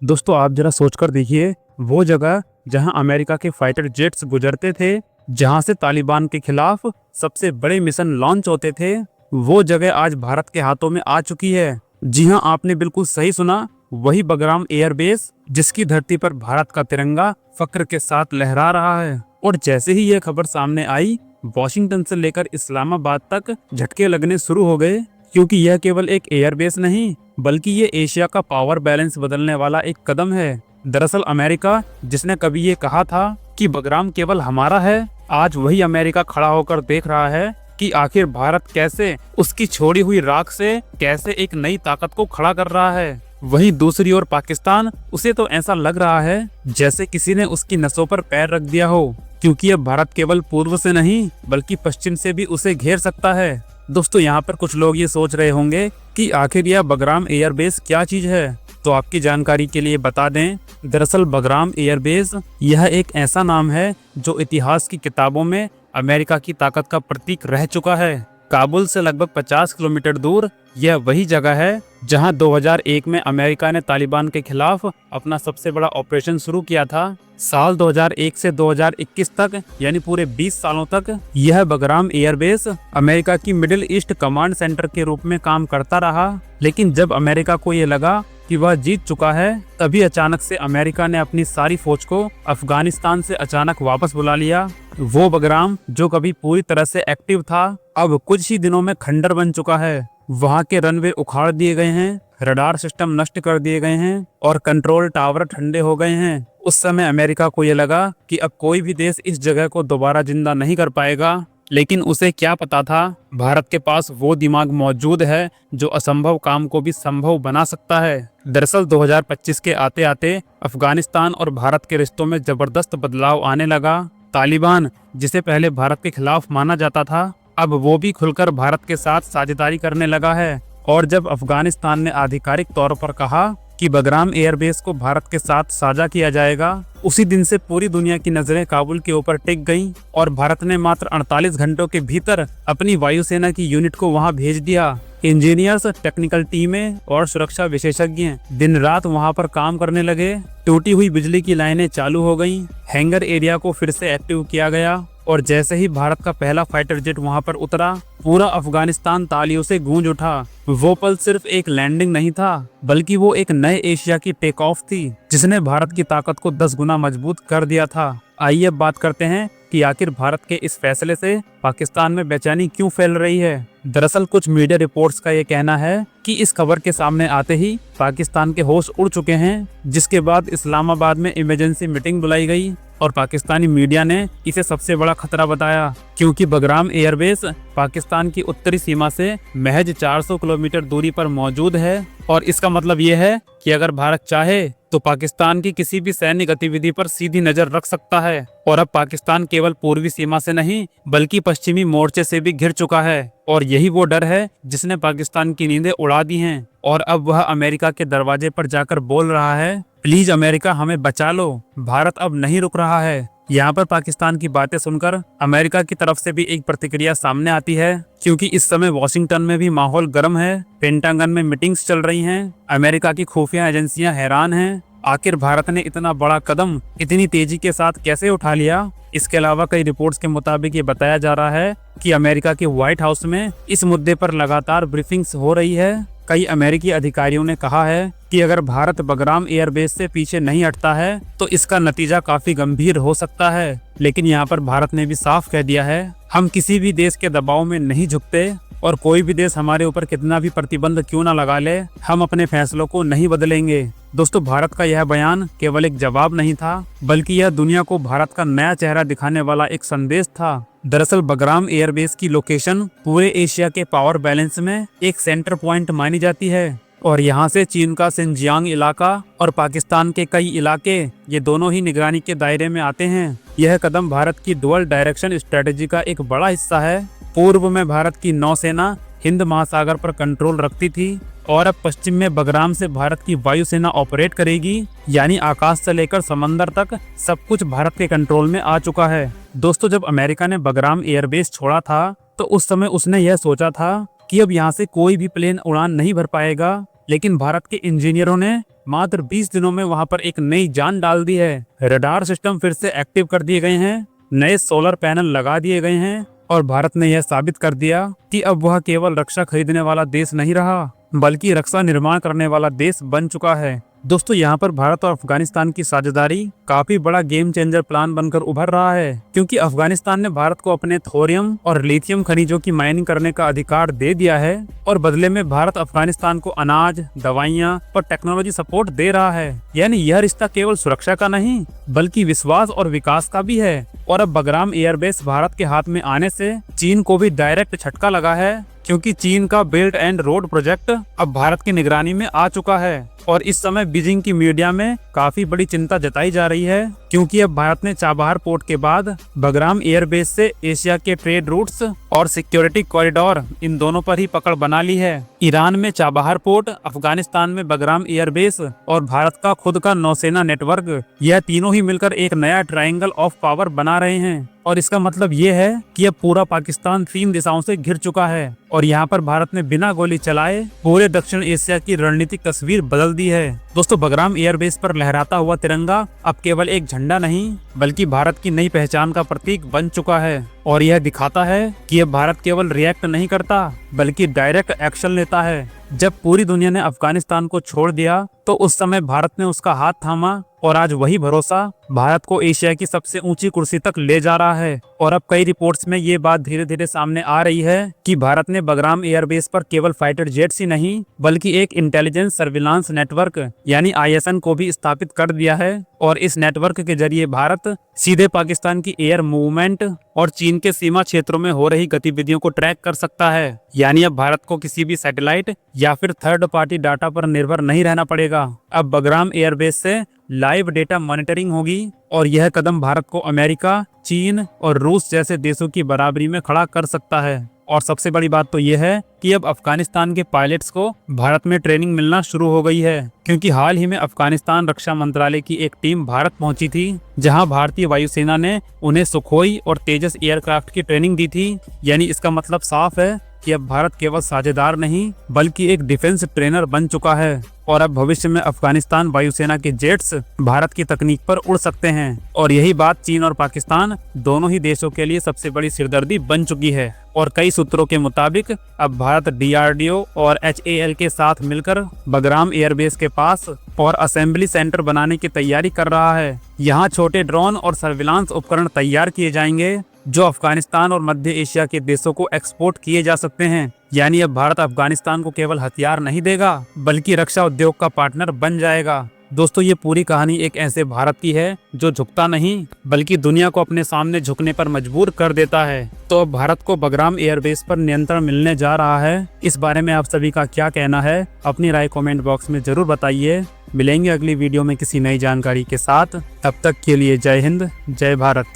दोस्तों आप जरा सोचकर देखिए, वो जगह जहां अमेरिका के फाइटर जेट्स गुजरते थे, जहां से तालिबान के खिलाफ सबसे बड़े मिशन लॉन्च होते थे, वो जगह आज भारत के हाथों में आ चुकी है। जी हां, आपने बिल्कुल सही सुना, वही बगराम एयरबेस जिसकी धरती पर भारत का तिरंगा फक्र के साथ लहरा रहा है। और जैसे ही यह खबर सामने आई, वॉशिंगटन से लेकर इस्लामाबाद तक झटके लगने शुरू हो गए, क्योंकि यह केवल एक एयरबेस नहीं बल्कि ये एशिया का पावर बैलेंस बदलने वाला एक कदम है। दरअसल अमेरिका, जिसने कभी ये कहा था कि बगराम केवल हमारा है, आज वही अमेरिका खड़ा होकर देख रहा है कि आखिर भारत कैसे उसकी छोड़ी हुई राख से कैसे एक नई ताकत को खड़ा कर रहा है। वहीं दूसरी ओर पाकिस्तान, उसे तो ऐसा लग रहा है जैसे किसी ने उसकी नसों पर पैर रख दिया हो, क्योंकि अब भारत केवल पूर्व से नहीं बल्कि पश्चिम से भी उसे घेर सकता है। दोस्तों यहाँ पर कुछ लोग ये सोच रहे होंगे कि आखिर यह बगराम एयरबेस क्या चीज है, तो आपकी जानकारी के लिए बता दें, दरअसल बगराम एयरबेस यह एक ऐसा नाम है जो इतिहास की किताबों में अमेरिका की ताकत का प्रतीक रह चुका है। काबुल से लगभग 50 किलोमीटर दूर यह वही जगह है जहां 2001 में अमेरिका ने तालिबान के खिलाफ अपना सबसे बड़ा ऑपरेशन शुरू किया था। साल 2001 से 2021 तक यानी पूरे 20 सालों तक यह बगराम एयरबेस अमेरिका की मिडिल ईस्ट कमांड सेंटर के रूप में काम करता रहा। लेकिन जब अमेरिका को ये लगा कि वह जीत चुका है, तभी अचानक से अमेरिका ने अपनी सारी फौज को अफगानिस्तान से अचानक वापस बुला लिया। वो बगराम जो कभी पूरी तरह से एक्टिव था, अब कुछ ही दिनों में खंडर बन चुका है। वहाँ के रनवे उखाड़ दिए गए हैं, रडार सिस्टम नष्ट कर दिए गए हैं और कंट्रोल टावर ठंडे हो गए हैं। उस समय अमेरिका को ये लगा कि अब कोई भी देश इस जगह को दोबारा जिंदा नहीं कर पाएगा, लेकिन उसे क्या पता था, भारत के पास वो दिमाग मौजूद है जो असंभव काम को भी संभव बना सकता है। दरअसल 2025 के आते आते अफगानिस्तान और भारत के रिश्तों में जबरदस्त बदलाव आने लगा। तालिबान, जिसे पहले भारत के खिलाफ माना जाता था, अब वो भी खुलकर भारत के साथ साझेदारी करने लगा है। और जब अफगानिस्तान ने आधिकारिक तौर पर कहा कि बगराम एयरबेस को भारत के साथ साझा किया जाएगा, उसी दिन से पूरी दुनिया की नजरें काबुल के ऊपर टिक गईं और भारत ने मात्र 48 घंटों के भीतर अपनी वायुसेना की यूनिट को वहां भेज दिया। इंजीनियर्स, टेक्निकल टीमें और सुरक्षा विशेषज्ञ दिन रात वहां पर काम करने लगे। टूटी हुई बिजली की लाइनें चालू हो गईं, हैंगर एरिया को फिर से एक्टिव किया गया और जैसे ही भारत का पहला फाइटर जेट वहां पर उतरा, पूरा अफगानिस्तान तालियों से गूंज उठा। वो पल सिर्फ एक लैंडिंग नहीं था, बल्कि वो एक नए एशिया की टेक ऑफ थी, जिसने भारत की ताकत को 10 गुना मजबूत कर दिया था। आइए अब बात करते हैं कि आखिर भारत के इस फैसले से पाकिस्तान में बेचैनी क्यों फैल रही है। दरअसल कुछ मीडिया रिपोर्ट्स का ये कहना है कि इस खबर के सामने आते ही पाकिस्तान के होश उड़ चुके हैं, जिसके बाद इस्लामाबाद में इमरजेंसी मीटिंग बुलाई गई और पाकिस्तानी मीडिया ने इसे सबसे बड़ा खतरा बताया, क्योंकि बगराम एयरबेस पाकिस्तान की उत्तरी सीमा से महज 400 किलोमीटर दूरी पर मौजूद है। और इसका मतलब ये है कि अगर भारत चाहे तो पाकिस्तान की किसी भी सैन्य गतिविधि पर सीधी नजर रख सकता है। और अब पाकिस्तान केवल पूर्वी सीमा से नहीं बल्कि पश्चिमी मोर्चे से भी घिर चुका है, और यही वो डर है जिसने पाकिस्तान की नींदें उड़ा दी हैं। और अब वह अमेरिका के दरवाजे पर जाकर बोल रहा है, प्लीज अमेरिका हमें बचा लो, भारत अब नहीं रुक रहा है। यहाँ पर पाकिस्तान की बातें सुनकर अमेरिका की तरफ से भी एक प्रतिक्रिया सामने आती है, क्योंकि इस समय वॉशिंगटन में भी माहौल गर्म है, पेंटागन में मीटिंग्स चल रही हैं, अमेरिका की खुफिया एजेंसियां हैरान हैं, आखिर भारत ने इतना बड़ा कदम इतनी तेजी के साथ कैसे उठा लिया। इसके अलावा कई रिपोर्ट्स के मुताबिक ये बताया जा रहा है कि अमेरिका के व्हाइट हाउस में इस मुद्दे पर लगातार ब्रीफिंग्स हो रही है। कई अमेरिकी अधिकारियों ने कहा है कि अगर भारत बगराम एयरबेस से पीछे नहीं हटता है तो इसका नतीजा काफी गंभीर हो सकता है। लेकिन यहाँ पर भारत ने भी साफ कह दिया है, हम किसी भी देश के दबाव में नहीं झुकते, और कोई भी देश हमारे ऊपर कितना भी प्रतिबंध क्यों ना लगा ले, हम अपने फैसलों को नहीं बदलेंगे। दोस्तों भारत का यह बयान केवल एक जवाब नहीं था, बल्कि यह दुनिया को भारत का नया चेहरा दिखाने वाला एक संदेश था। दरअसल बगराम एयरबेस की लोकेशन पूरे एशिया के पावर बैलेंस में एक सेंटर पॉइंट मानी जाती है, और यहाँ से चीन का सिंजियांग इलाका और पाकिस्तान के कई इलाके, ये दोनों ही निगरानी के दायरे में आते हैं। यह कदम भारत की डुअल डायरेक्शन स्ट्रेटेजी का एक बड़ा हिस्सा है। पूर्व में भारत की नौसेना हिंद महासागर पर कंट्रोल रखती थी, और अब पश्चिम में बगराम से भारत की वायुसेना ऑपरेट करेगी, यानी आकाश से लेकर समंदर तक सब कुछ भारत के कंट्रोल में आ चुका है। दोस्तों जब अमेरिका ने बगराम एयरबेस छोड़ा था तो उस समय उसने यह सोचा था कि अब यहाँ से कोई भी प्लेन उड़ान नहीं भर पाएगा, लेकिन भारत के इंजीनियरों ने मात्र 20 दिनों में वहां पर एक नई जान डाल दी है। रडार सिस्टम फिर से एक्टिव कर दिए गए हैं, नए सोलर पैनल लगा दिए गए हैं और भारत ने यह साबित कर दिया कि अब वह केवल रक्षा खरीदने वाला देश नहीं रहा, बल्कि रक्षा निर्माण करने वाला देश बन चुका है। दोस्तों, यहाँ पर भारत और अफगानिस्तान की साझेदारी काफी बड़ा गेम चेंजर प्लान बनकर उभर रहा है, क्योंकि अफगानिस्तान ने भारत को अपने थोरियम और लिथियम खनिजों की माइनिंग करने का अधिकार दे दिया है और बदले में भारत अफगानिस्तान को अनाज, दवाइयाँ और टेक्नोलॉजी सपोर्ट दे रहा है। यानी यह रिश्ता केवल सुरक्षा का नहीं, बल्कि विश्वास और विकास का भी है। और अब बगराम एयरबेस भारत के हाथ में आने से चीन को भी डायरेक्ट झटका लगा है, क्योंकि चीन का बेल्ट एंड रोड प्रोजेक्ट अब भारत की निगरानी में आ चुका है। और इस समय बीजिंग की मीडिया में काफी बड़ी चिंता जताई जा रही है, क्योंकि अब भारत ने चाबहार पोर्ट के बाद बगराम एयरबेस से एशिया के ट्रेड रूट्स और सिक्योरिटी कॉरिडोर इन दोनों पर ही पकड़ बना ली है। ईरान में चाबहार पोर्ट, अफगानिस्तान में बगराम एयरबेस और भारत का खुद का नौसेना नेटवर्क, यह तीनों ही मिलकर एक नया ट्रायंगल ऑफ पावर बना रहे हैं। और इसका मतलब ये है कि अब पूरा पाकिस्तान 3 दिशाओं से घिर चुका है और यहाँ पर भारत ने बिना गोली चलाए पूरे दक्षिण एशिया की रणनीतिक तस्वीर बदल दी है। दोस्तों, बगराम एयरबेस पर लहराता हुआ तिरंगा अब केवल एक झंडा नहीं, बल्कि भारत की नई पहचान का प्रतीक बन चुका है। और यह दिखाता है कि अब भारत केवल रिएक्ट नहीं करता, बल्कि डायरेक्ट एक्शन लेता है। जब पूरी दुनिया ने अफगानिस्तान को छोड़ दिया, तो उस समय भारत ने उसका हाथ थामा और आज वही भरोसा भारत को एशिया की सबसे ऊंची कुर्सी तक ले जा रहा है। और अब कई रिपोर्ट्स में ये बात धीरे धीरे सामने आ रही है कि भारत ने बगराम एयरबेस पर केवल फाइटर जेट्स ही नहीं, बल्कि एक इंटेलिजेंस सर्विलांस नेटवर्क यानी ISN को भी स्थापित कर दिया है। और इस नेटवर्क के जरिए भारत सीधे पाकिस्तान की एयर मूवमेंट और चीन के सीमा क्षेत्रों में हो रही गतिविधियों को ट्रैक कर सकता है। यानी अब भारत को किसी भी सैटेलाइट या फिर थर्ड पार्टी डाटा पर निर्भर नहीं रहना पड़ेगा। अब बगराम एयरबेस से लाइव डेटा मॉनिटरिंग होगी और यह कदम भारत को अमेरिका, चीन और रूस जैसे देशों की बराबरी में खड़ा कर सकता है। और सबसे बड़ी बात तो यह है कि अब अफगानिस्तान के पायलट्स को भारत में ट्रेनिंग मिलना शुरू हो गई है, क्योंकि हाल ही में अफगानिस्तान रक्षा मंत्रालय की एक टीम भारत पहुंची थी, जहां भारतीय वायुसेना ने उन्हें सुखोई और तेजस एयरक्राफ्ट की ट्रेनिंग दी थी। यानी इसका मतलब साफ है कि अब भारत केवल साझेदार नहीं, बल्कि एक डिफेंस ट्रेनर बन चुका है। और अब भविष्य में अफगानिस्तान वायुसेना के जेट्स भारत की तकनीक पर उड़ सकते हैं। और यही बात चीन और पाकिस्तान दोनों ही देशों के लिए सबसे बड़ी सिरदर्दी बन चुकी है। और कई सूत्रों के मुताबिक अब भारत DRDO और HAL के साथ मिलकर बगराम एयरबेस के पास और असेंबली सेंटर बनाने की तैयारी कर रहा है। यहाँ छोटे ड्रोन और सर्विलांस उपकरण तैयार किए जाएंगे, जो अफगानिस्तान और मध्य एशिया के देशों को एक्सपोर्ट किए जा सकते हैं। यानी अब भारत अफगानिस्तान को केवल हथियार नहीं देगा, बल्कि रक्षा उद्योग का पार्टनर बन जाएगा। दोस्तों, ये पूरी कहानी एक ऐसे भारत की है जो झुकता नहीं, बल्कि दुनिया को अपने सामने झुकने पर मजबूर कर देता है। तो अब भारत को बगराम एयरबेस पर नियंत्रण मिलने जा रहा है। इस बारे में आप सभी का क्या कहना है? अपनी राय कमेंट बॉक्स में जरूर बताइए। मिलेंगे अगली वीडियो में किसी नई जानकारी के साथ। तब तक के लिए जय हिंद, जय भारत।